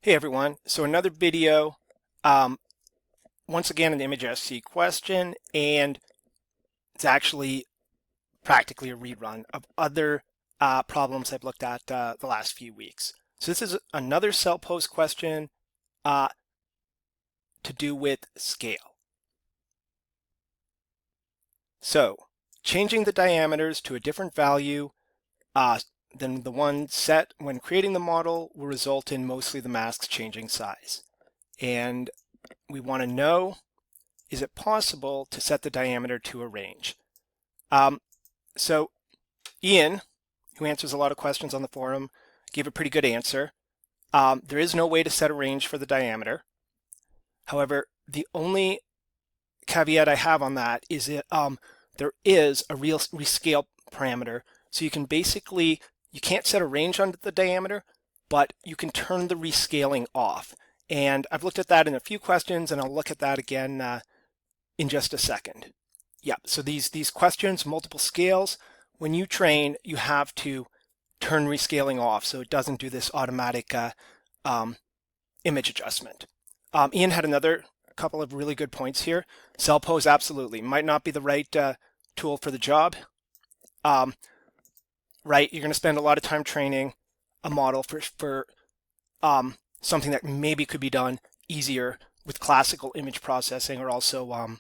Hey everyone, so another video, um, once again an image SC question, and it's actually practically a rerun of other problems I've looked at the last few weeks. So this is another Cellpose question uh, to do with scale. So changing the diameters to a different value than the one set when creating the model will result in mostly the masks changing size. And we want to know, is it possible to set the diameter to a range? So Ian, who answers a lot of questions on the forum, gave a pretty good answer. There is no way to set a range for the diameter. However, the only caveat I have on that is that there is a real rescale parameter. So you can basically, you can't set a range on the diameter, but you can turn the rescaling off. And I've looked at that in a few questions, and I'll look at that again in just a second. Yeah, so these questions, multiple scales, when you train, you have to turn rescaling off so it doesn't do this automatic image adjustment. Ian had another couple of really good points here. Cellpose absolutely might not be the right tool for the job. Right, you're going to spend a lot of time training a model for something that maybe could be done easier with classical image processing, or also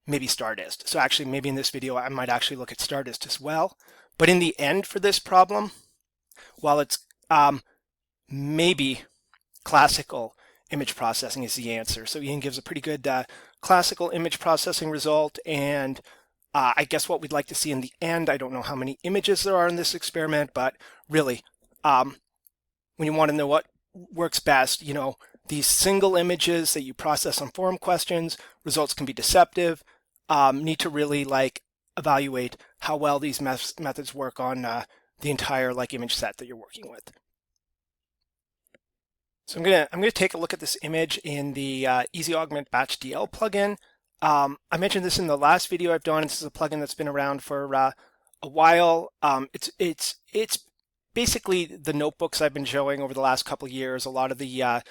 maybe Stardist. So actually, maybe in this video, I might actually look at Stardist as well. But in the end for this problem, while it's maybe classical image processing is the answer. So Ian gives a pretty good classical image processing result. And I guess what we'd like to see in the end, I don't know how many images there are in this experiment, but really, when you want to know what works best, you know, these single images that you process on forum questions, results can be deceptive. Need to really evaluate how well these methods work on the entire image set that you're working with. So I'm gonna take a look at this image in the Easy-Augment-Batch-DL plugin. I mentioned this in the last video I've done. This is a plugin that's been around for a while. It's basically the notebooks I've been showing over the last couple of years. A lot of the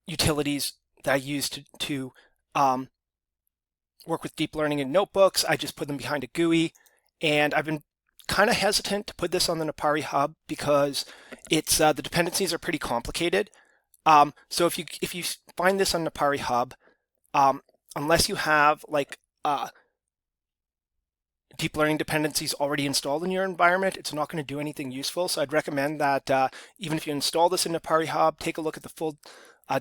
utilities that I use to work with deep learning in notebooks, I just put them behind a GUI, and I've been kind of hesitant to put this on the Napari hub because it's the dependencies are pretty complicated. So if you find this on Napari hub, unless you have deep learning dependencies already installed in your environment, it's not going to do anything useful. So I'd recommend that even if you install this in Napari hub, take a look at the full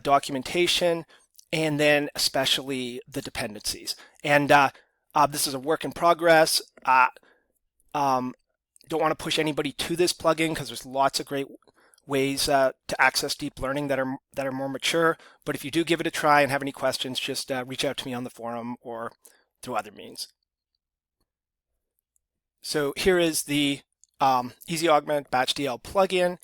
documentation, and then especially the dependencies. And this is a work in progress. Don't want to push anybody to this plugin because there's lots of great ways to access deep learning that are more mature. But if you do give it a try and have any questions, just reach out to me on the forum or through other means. So here is the Easy-Augment-Batch-DL plugin.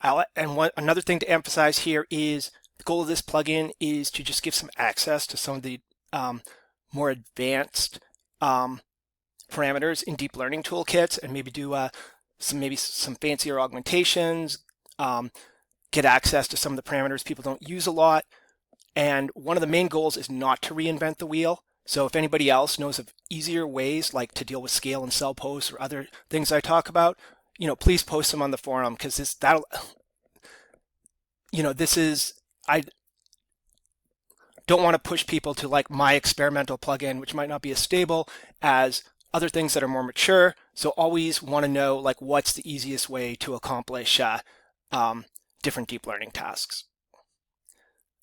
Another thing to emphasize here is the goal of this plugin is to just give some access to some of the more advanced parameters in deep learning toolkits, and maybe do some fancier augmentations, get access to some of the parameters people don't use a lot. And one of the main goals is not to reinvent the wheel. So if anybody else knows of easier ways to deal with scale and Cellpose or other things I talk about, please post them on the forum, because I don't want to push people to my experimental plugin, which might not be as stable as other things that are more mature. So always want to know what's the easiest way to accomplish different deep learning tasks.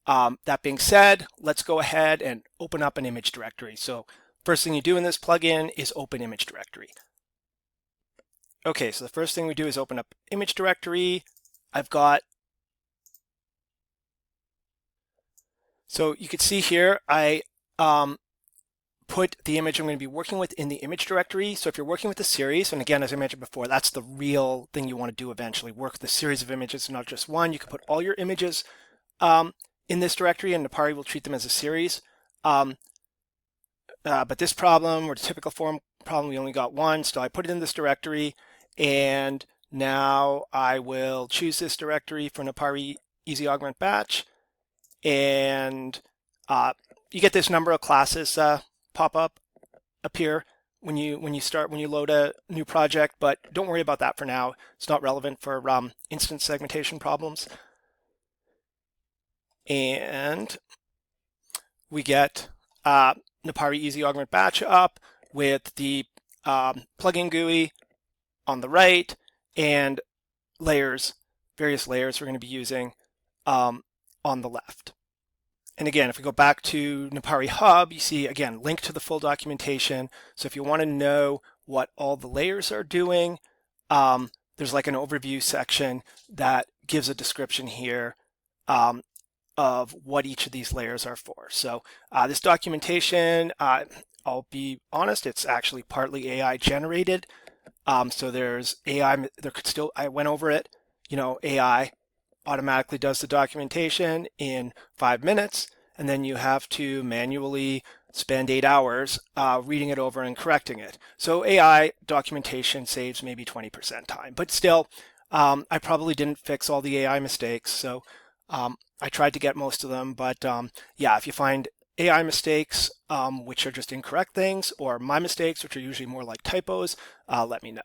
That being said, let's go ahead and open up an image directory. So first thing you do in this plugin is open image directory. Okay, so the first thing we do is open up image directory. So you can see here, I put the image I'm going to be working with in the image directory. So if you're working with a series, and again, as I mentioned before, that's the real thing you want to do eventually, work with a series of images, not just one. You can put all your images in this directory, and Napari will treat them as a series. But this problem, or the typical form problem, we only got one, so I put it in this directory, and Now I will choose this directory for Napari-Easy-Augment-Batch, and you get this number of classes pop up appear when you load a new project, but don't worry about that for now. It's not relevant for instance segmentation problems. And we get Napari-Easy-Augment-Batch up with the plugin GUI on the right and layers, various layers we're going to be using on the left. And again, if we go back to Napari Hub, you see, again, link to the full documentation. So if you want to know what all the layers are doing, there's like an overview section that gives a description here of what each of these layers are for. So this documentation, I'll be honest, it's actually partly AI generated. So there's AI, there could still, I went over it, AI automatically does the documentation in 5 minutes, and then you have to manually spend 8 hours reading it over and correcting it. So AI documentation saves maybe 20% time, but still, I probably didn't fix all the AI mistakes. So I tried to get most of them, but yeah, if you find AI mistakes, which are just incorrect things, or my mistakes, which are usually more like typos, let me know.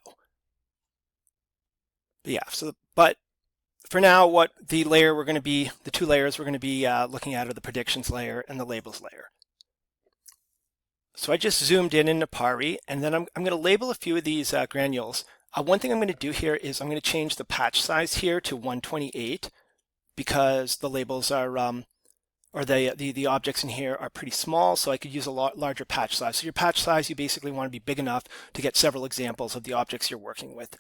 But yeah, but for now, what the layer we're going to be, the two layers we're going to be looking at are the predictions layer and the labels layer. So I just zoomed in Napari, and then I'm going to label a few of these granules. One thing I'm going to do here is I'm going to change the patch size here to 128 because the labels are, or the objects in here are pretty small, so I could use a lot larger patch size. So your patch size, you basically want to be big enough to get several examples of the objects you're working with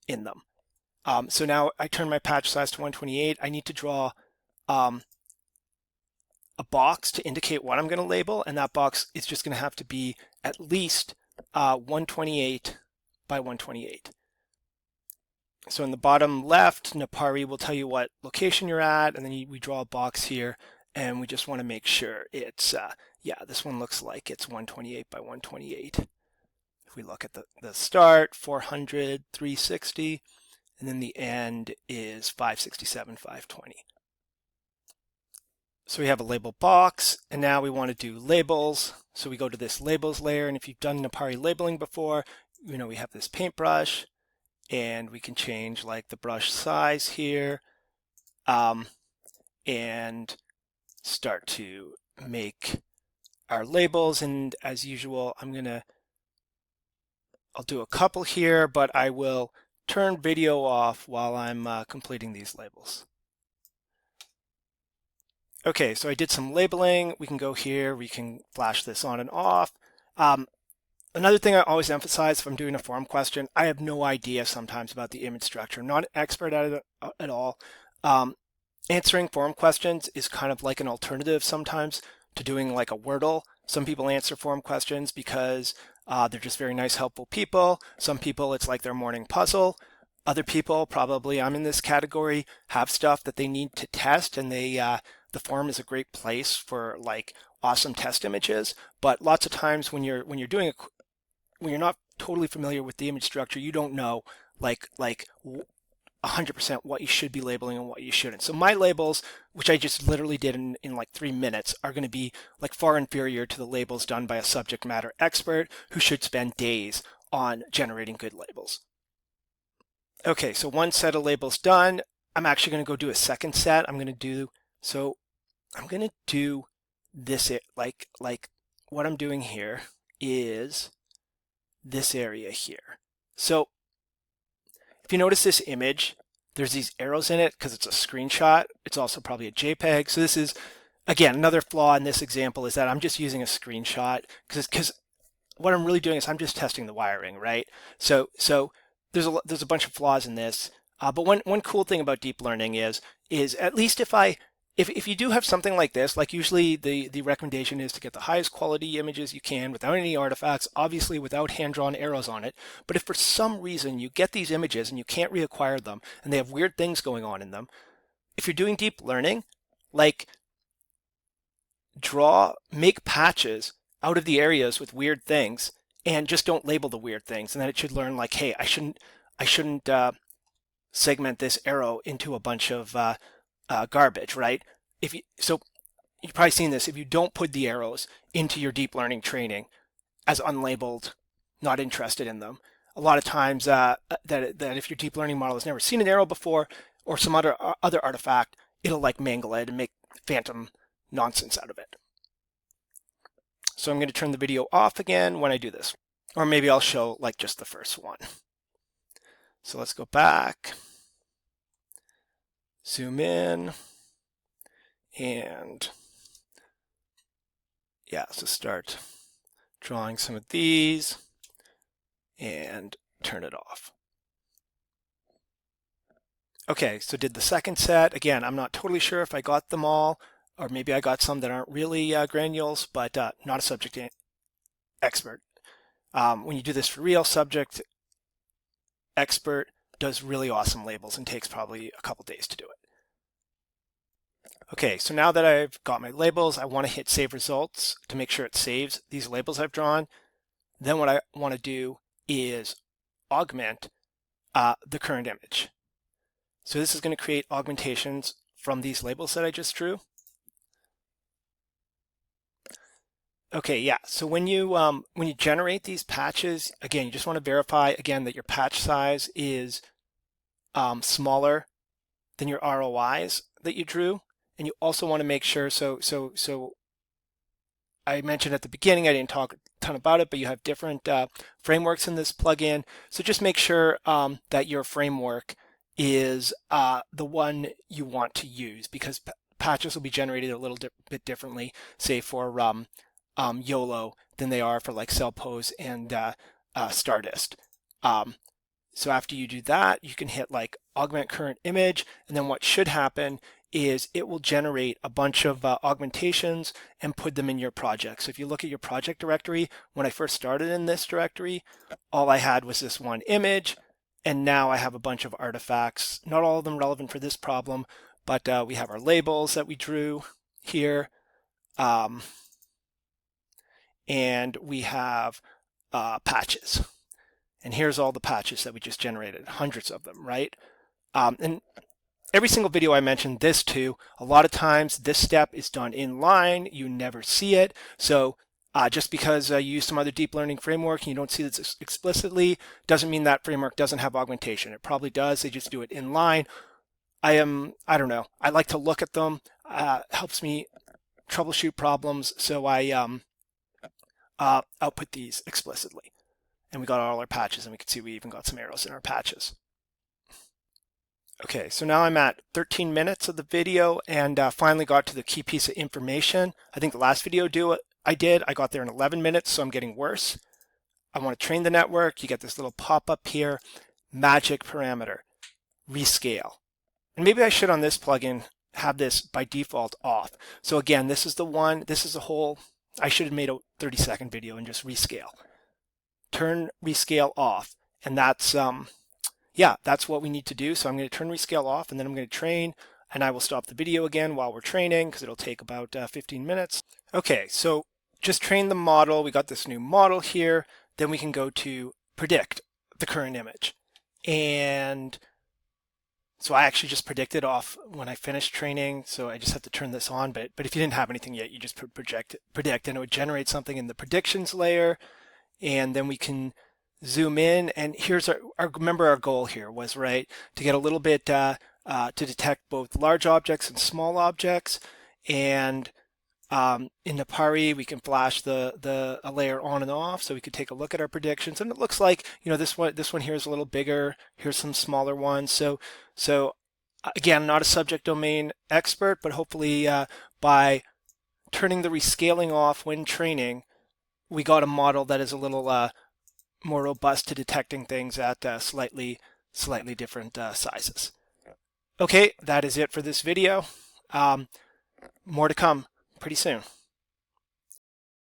in them. So now I turn my patch size to 128. I need to draw a box to indicate what I'm going to label, and that box is just going to have to be at least 128 by 128. So in the bottom left, Napari will tell you what location you're at, and then we draw a box here, and we just want to make sure it's, yeah, this one looks like it's 128 by 128. If we look at the start, 400, 360, and then the end is 567, 520. So we have a label box, and now we want to do labels. So we go to this labels layer, and if you've done Napari labeling before, we have this paintbrush, and we can change like the brush size here, and start to make our labels. And as usual, I'll do a couple here, but I will turn video off while I'm completing these labels. Okay, so I did some labeling. We can go here, we can flash this on and off. Another thing I always emphasize if I'm doing a form question, I have no idea sometimes about the image structure. I'm not an expert at it at all. Answering form questions is kind of like an alternative sometimes to doing like a Wordle. Some people answer form questions because they're just very nice, helpful people. Some people, it's like their morning puzzle. Other people, probably I'm in this category, have stuff that they need to test, and the form is a great place for like awesome test images. But lots of times when you're not totally familiar with the image structure, you don't know like 100% what you should be labeling and what you shouldn't. So my labels, which I just literally did in like 3 minutes, are going to be like far inferior to the labels done by a subject matter expert who should spend days on generating good labels. Okay, so one set of labels done. I'm actually going to go do a second set. I'm going to do this, like what I'm doing here is this area here. So if you notice this image, there's these arrows in it because it's a screenshot. It's also probably a JPEG. So this is, again, another flaw in this example is that I'm just using a screenshot because what I'm really doing is I'm just testing the wiring, right? So there's a bunch of flaws in this. But one cool thing about deep learning is at least if you do have something like this, like usually the recommendation is to get the highest quality images you can without any artifacts, obviously without hand-drawn arrows on it. But if for some reason you get these images and you can't reacquire them and they have weird things going on in them, if you're doing deep learning, like make patches out of the areas with weird things and just don't label the weird things. And then it should learn like, hey, I shouldn't segment this arrow into a bunch of garbage, right? So you've probably seen this. If you don't put the arrows into your deep learning training as unlabeled, not interested in them, a lot of times that if your deep learning model has never seen an arrow before or some other artifact, it'll like mangle it and make phantom nonsense out of it. So I'm going to turn the video off again when I do this, or maybe I'll show like just the first one. So let's go back, zoom in, and yeah, so start drawing some of these and turn it off. Okay, so did the second set. Again, I'm not totally sure if I got them all, or maybe I got some that aren't really granules, but not a subject expert. When you do this for real, subject expert does really awesome labels and takes probably a couple days to do it. Okay, so now that I've got my labels, I want to hit Save Results to make sure it saves these labels I've drawn. Then what I want to do is augment the current image. So this is going to create augmentations from these labels that I just drew. Okay, yeah, so when you generate these patches, again, you just want to verify, again, that your patch size is smaller than your ROIs that you drew. And you also want to make sure, so I mentioned at the beginning, I didn't talk a ton about it, but you have different frameworks in this plugin. So just make sure that your framework is the one you want to use, because patches will be generated a little bit differently, say for YOLO than they are for like Cellpose and Stardust. So after you do that, you can hit like augment current image, and then what should happen is it will generate a bunch of augmentations and put them in your project. So if you look at your project directory, when I first started in this directory, all I had was this one image, and now I have a bunch of artifacts, not all of them relevant for this problem, but we have our labels that we drew here, and we have patches. And here's all the patches that we just generated, hundreds of them, right? And every single video I mentioned this to, a lot of times this step is done in line, you never see it. So just because you use some other deep learning framework and you don't see this explicitly, doesn't mean that framework doesn't have augmentation. It probably does, they just do it in line. I don't know, I like to look at them, helps me troubleshoot problems, so I output these explicitly. And we got all our patches, and we can see we even got some arrows in our patches. Okay, so now I'm at 13 minutes of the video and finally got to the key piece of information. I think the last video I got there in 11 minutes, so I'm getting worse. I want to train the network. You get this little pop-up here, magic parameter, rescale. And maybe I should on this plugin have this by default off. So again, this is the whole, I should have made a 30-second video and just rescale. Turn rescale off, and that's that's what we need to do. So I'm going to turn rescale off, and then I'm going to train, and I will stop the video again while we're training because it'll take about 15 minutes. Okay, so just train the model. We got this new model here. Then we can go to predict the current image, and so I actually just predicted off when I finished training. So I just have to turn this on, but if you didn't have anything yet, you just predict, and it would generate something in the predictions layer. And then we can zoom in, and here's remember our goal here was, right, to get a little bit to detect both large objects and small objects. And in Napari, we can flash a layer on and off, so we could take a look at our predictions. And it looks like, you know, this one here is a little bigger. Here's some smaller ones. So again, not a subject domain expert, but hopefully by turning the rescaling off when training, we got a model that is a little more robust to detecting things at slightly different sizes. Okay, that is it for this video. More to come pretty soon.